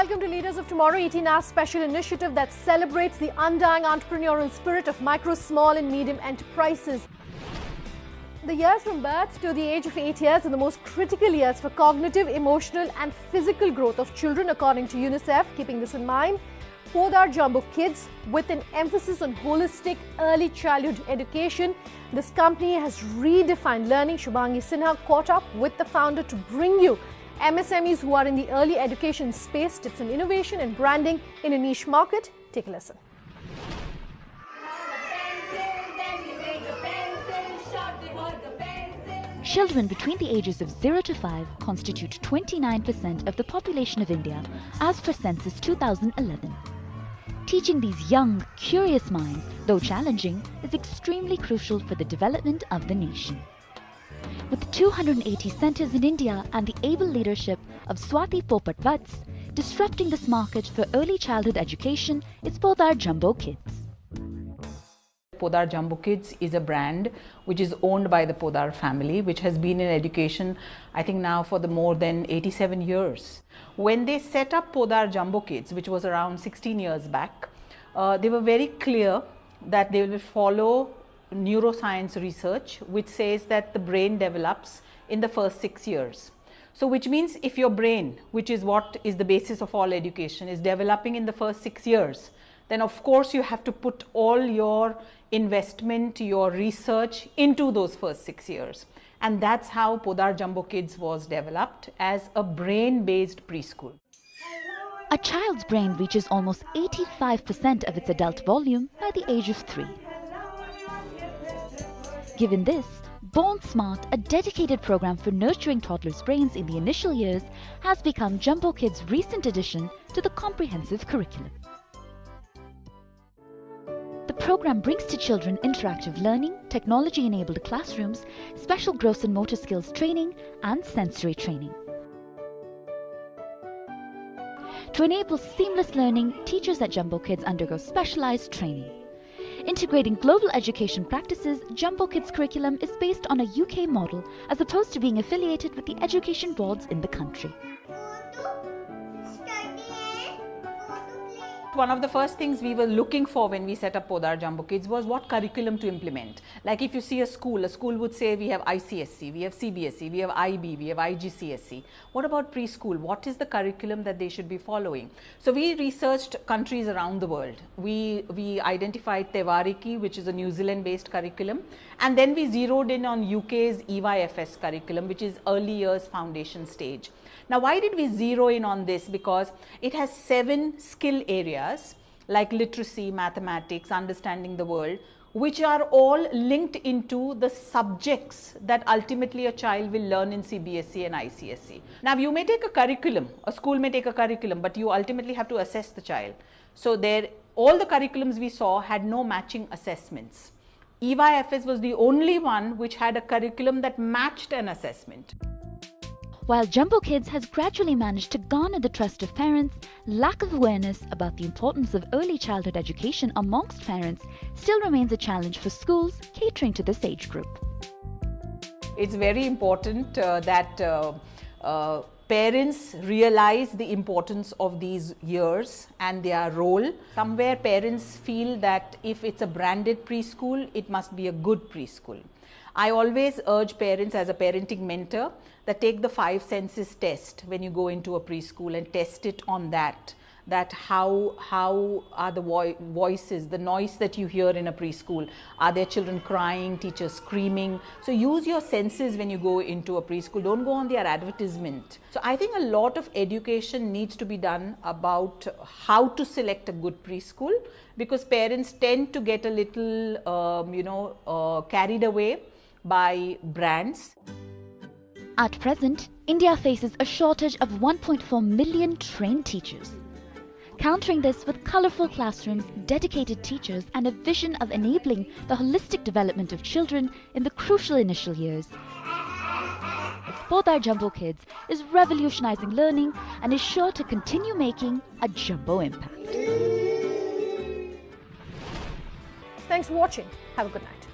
welcome to Leaders of Tomorrow, ETNOW's special initiative that celebrates the undying entrepreneurial spirit of micro, small and medium enterprises. The years from birth to the age of 8 years are the most critical years for cognitive, emotional and physical growth of children according to UNICEF. Keeping this in mind, Podar Jumbo Kids, with an emphasis on holistic early childhood education, this company has redefined learning. Shubhangi Sinha caught up with the founder to bring you MSMEs who are in the early education space, tips on innovation and branding in a niche market. Take a listen. Children between the ages of 0 to 5 constitute 29% of the population of India as per Census 2011. Teaching these young, curious minds, though challenging, is extremely crucial for the development of the nation. With 280 centres in India and the able leadership of Swatipoapatvats, disrupting this market for early childhood education is Podar Jumbo Kids. Podar Jumbo Kids is a brand which is owned by the Podar family, which has been in education, I think now for the more than 87 years. When they set up Podar Jumbo Kids, which was around 16 years back, they were very clear that they will follow neuroscience research, which says that the brain develops in the first 6 years. So which means if your brain, which is what is the basis of all education, is developing in the first 6 years, then of course you have to put all your investment, your research into those first 6 years. And that's how Podar Jumbo Kids was developed as a brain-based preschool. A child's brain reaches almost 85% of its adult volume by the age of 3. Given this, Bornsmart, a dedicated program for nurturing toddlers' brains in the initial years, has become Jumbo Kids' recent addition to the comprehensive curriculum. The program brings to children interactive learning, technology-enabled classrooms, special gross and motor skills training, and sensory training. To enable seamless learning, teachers at Jumbo Kids undergo specialized training. Integrating global education practices, Jumbo Kids curriculum is based on a UK model as opposed to being affiliated with the education boards in the country. One of the first things we were looking for when we set up Podar Jumbo Kids was what curriculum to implement. Like if you see a school would say we have ICSE, we have CBSE, we have IB, we have IGCSE. What about preschool? What is the curriculum that they should be following? So we researched countries around the world. We identified Tewariki, which is a New Zealand based curriculum, and then we zeroed in on UK's EYFS curriculum, which is early years foundation stage. Now, why did we zero in on this? Because it has 7 skill areas like literacy, mathematics, understanding the world, which are all linked into the subjects that ultimately a child will learn in CBSE and ICSE. Now, you may take a curriculum, a school may take a curriculum, but you ultimately have to assess the child. So all the curriculums we saw had no matching assessments. EYFS was the only one which had a curriculum that matched an assessment. While Jumbo Kids has gradually managed to garner the trust of parents, lack of awareness about the importance of early childhood education amongst parents still remains a challenge for schools catering to this age group. It's very important that parents realize the importance of these years and their role. Somewhere parents feel that if it's a branded preschool, it must be a good preschool. I always urge parents as a parenting mentor that take the 5 senses test when you go into a preschool and test it on that how are the voices, the noise that you hear in a preschool. Are there children crying, teachers screaming? So use your senses when you go into a preschool. Don't go on their advertisement. So I think a lot of education needs to be done about how to select a good preschool, because parents tend to get a little carried away by brands. At present, India faces a shortage of 1.4 million trained teachers. Countering this with colourful classrooms, dedicated teachers and a vision of enabling the holistic development of children in the crucial initial years, Podar Jumbo Kids is revolutionising learning and is sure to continue making a jumbo impact. Thanks for watching. Have a good night.